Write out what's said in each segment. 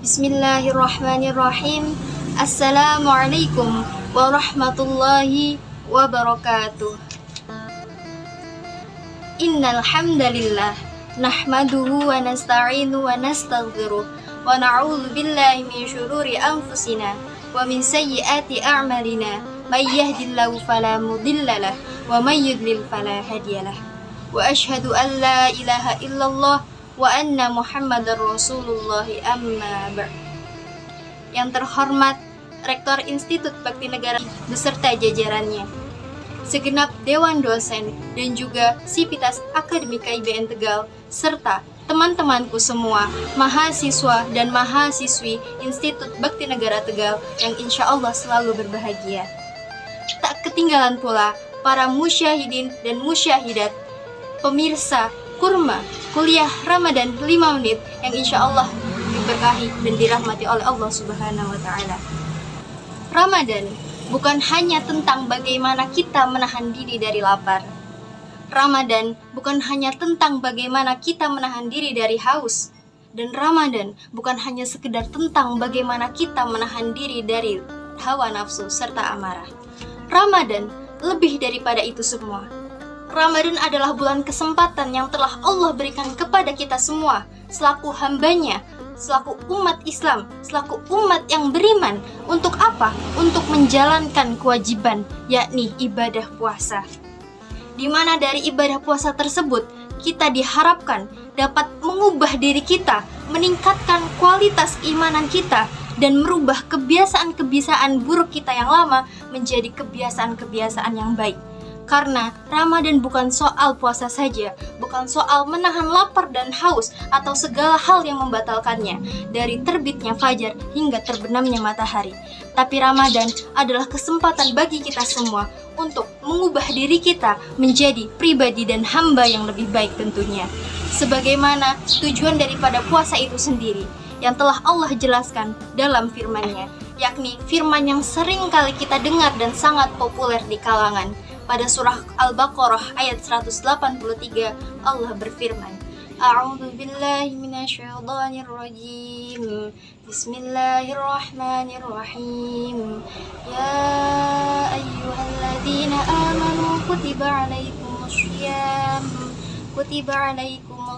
Bismillahirrahmanirrahim. Assalamualaikum warahmatullahi wabarakatuh. Innal hamdalillah nahmaduhu wa nasta'inu wa nastaghfiruh wa na'udzu billahi min syururi anfusina wa min sayyiati a'malina may yahdihillahu fala mudhillalah wa may yudlil fala hadiyalah. Wa asyhadu an la ilaha illallah wa anna Muhammadar Rasulullah amma ba'd. Yang terhormat Rektor Institut Bakti Negara beserta jajarannya, segenap dewan dosen dan juga Sivitas Akademika IBN Tegal, serta teman-temanku semua, mahasiswa dan mahasiswi Institut Bakti Negara Tegal yang insya Allah selalu berbahagia. Tak ketinggalan pula para musyahidin dan musyahidat, pemirsa Kurma Kuliah Ramadan 5 menit yang insya Allah diberkahi dan dirahmati oleh Allah Subhanahu wa Ta'ala. Ramadan bukan hanya tentang bagaimana kita menahan diri dari lapar. Ramadan bukan hanya tentang bagaimana kita menahan diri dari haus. Dan Ramadan bukan hanya sekedar tentang bagaimana kita menahan diri dari hawa nafsu serta amarah. Ramadan lebih daripada itu semua. Ramadan adalah bulan kesempatan yang telah Allah berikan kepada kita semua selaku hambanya, selaku umat Islam, selaku umat yang beriman. Untuk apa? Untuk menjalankan kewajiban, yakni ibadah puasa. Di mana dari ibadah puasa tersebut kita diharapkan dapat mengubah diri kita, meningkatkan kualitas keimanan kita, dan merubah kebiasaan-kebiasaan buruk kita yang lama menjadi kebiasaan-kebiasaan yang baik. Karena Ramadan bukan soal puasa saja, bukan soal menahan lapar dan haus atau segala hal yang membatalkannya dari terbitnya fajar hingga terbenamnya matahari. Tapi Ramadan adalah kesempatan bagi kita semua untuk mengubah diri kita menjadi pribadi dan hamba yang lebih baik tentunya. Sebagaimana tujuan daripada puasa itu sendiri yang telah Allah jelaskan dalam firman-Nya, yakni firman yang sering kali kita dengar dan sangat populer di kalangan. Pada surah Al-Baqarah ayat 183 Allah berfirman, A'udzu billahi minasyaitonir rajim. Bismillahirrahmanirrahim. Ya ayyuhalladzina amanu kutiba alaikumus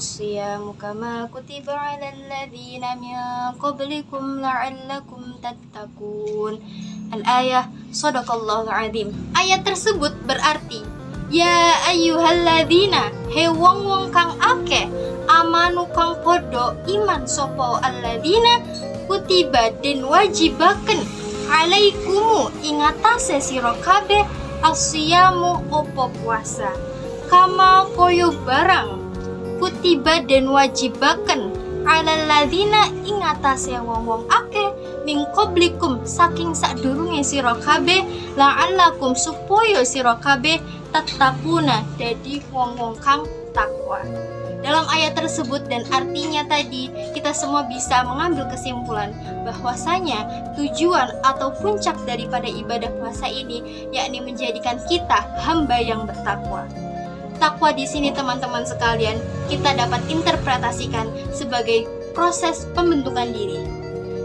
syiyam kama kutiba alal ladzina min qablikum la'allakum tattaqun. Al-ayah, Shadaqallahul Azim. Ayat tersebut berarti, Ya ayyuhalladzina, he wong-wong kang ake, amanu kang podo iman sopo alladzina, kutiba den wajibaken, alaikumu ingatase sira kabeh, asyamu opo puasa. Kama koyo barang, kutiba den wajibaken, alalladzina ingatase wong-wong ake, min qablikum saking sadurunge sira kabeh, la'allakum supaya sira kabeh tattaquna dadi wong-wong kang takwa. Dalam ayat tersebut dan artinya tadi, kita semua bisa mengambil kesimpulan bahwasanya tujuan atau puncak daripada ibadah puasa ini yakni menjadikan kita hamba yang bertakwa. Takwa di sini teman-teman sekalian kita dapat interpretasikan sebagai proses pembentukan diri,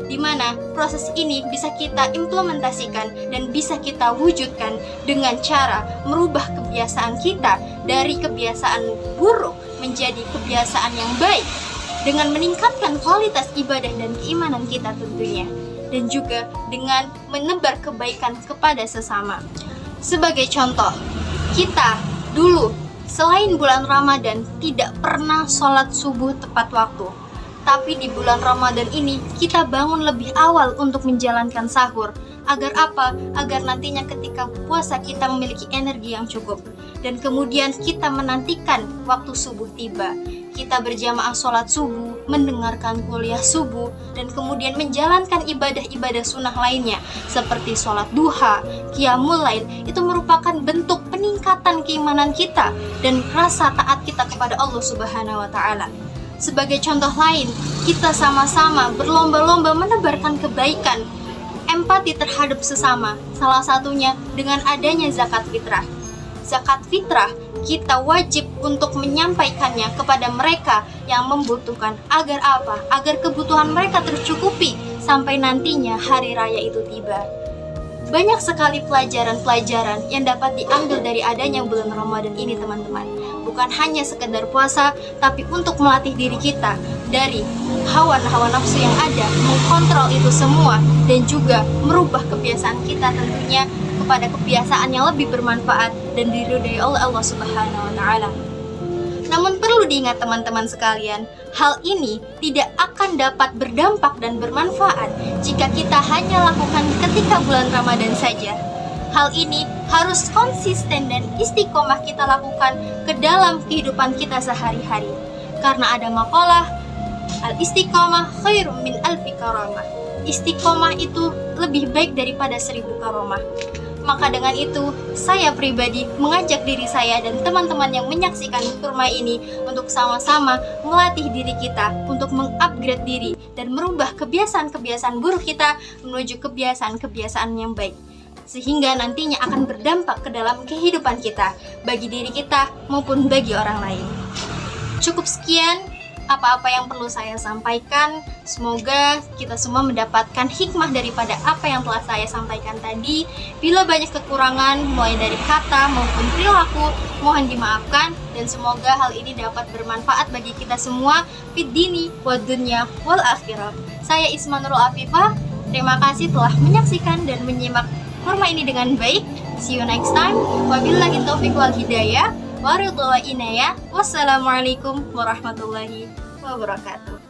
di mana proses ini bisa kita implementasikan dan bisa kita wujudkan dengan cara merubah kebiasaan kita dari kebiasaan buruk menjadi kebiasaan yang baik dengan meningkatkan kualitas ibadah dan keimanan kita tentunya, dan juga dengan menebar kebaikan kepada sesama. Sebagai contoh, kita dulu selain bulan Ramadan tidak pernah sholat subuh tepat waktu. Tapi di bulan Ramadan ini kita bangun lebih awal untuk menjalankan sahur. Agar apa? Agar nantinya ketika puasa kita memiliki energi yang cukup. Dan kemudian kita menantikan waktu subuh tiba. Kita berjamaah sholat subuh, mendengarkan kuliah subuh, dan kemudian menjalankan ibadah-ibadah sunnah lainnya seperti sholat duha, qiyamul lail. Itu merupakan bentuk peningkatan keimanan kita dan rasa taat kita kepada Allah Subhanahu wa Ta'ala. Sebagai contoh lain, kita sama-sama berlomba-lomba menebarkan kebaikan, empati terhadap sesama, salah satunya dengan adanya zakat fitrah. zakat fitrah, kita wajib untuk menyampaikannya kepada mereka yang membutuhkan. Agar apa? Agar kebutuhan mereka tercukupi sampai nantinya hari raya itu tiba. Banyak sekali pelajaran-pelajaran yang dapat diambil dari adanya bulan Ramadan ini, teman-teman. Bukan hanya sekedar puasa, tapi untuk melatih diri kita dari hawa nafsu yang ada, mengkontrol itu semua, dan juga merubah kebiasaan kita tentunya kepada kebiasaan yang lebih bermanfaat dan diridhai oleh Allah Subhanahu wa Ta'ala. Namun perlu diingat teman-teman sekalian, hal ini tidak akan dapat berdampak dan bermanfaat jika kita hanya lakukan ketika bulan Ramadan saja. Hal ini harus konsisten dan istiqomah kita lakukan ke dalam kehidupan kita sehari-hari. Karena ada maqalah, al-istiqomah khairum min alfi karamah. Istiqomah itu lebih baik daripada 1000 karamah. Maka dengan itu, saya pribadi mengajak diri saya dan teman-teman yang menyaksikan kurma ini untuk sama-sama melatih diri kita untuk mengupgrade diri dan merubah kebiasaan-kebiasaan buruk kita menuju kebiasaan-kebiasaan yang baik. Sehingga nantinya akan berdampak ke dalam kehidupan kita, bagi diri kita maupun bagi orang lain. Cukup sekian apa-apa yang perlu saya sampaikan. Semoga kita semua mendapatkan hikmah daripada apa yang telah saya sampaikan tadi. Bila banyak kekurangan mulai dari kata maupun perilaku, mohon dimaafkan, dan semoga hal ini dapat bermanfaat bagi kita semua fid dini wad dunya wal akhirah. Saya Isma Nurul Afifah. Terima kasih telah menyaksikan dan menyimak kurma ini dengan baik. See you next time. Wabillahi taufiq wal hidayah. Wassalamualaikum warahmatullahi wabarakatuh.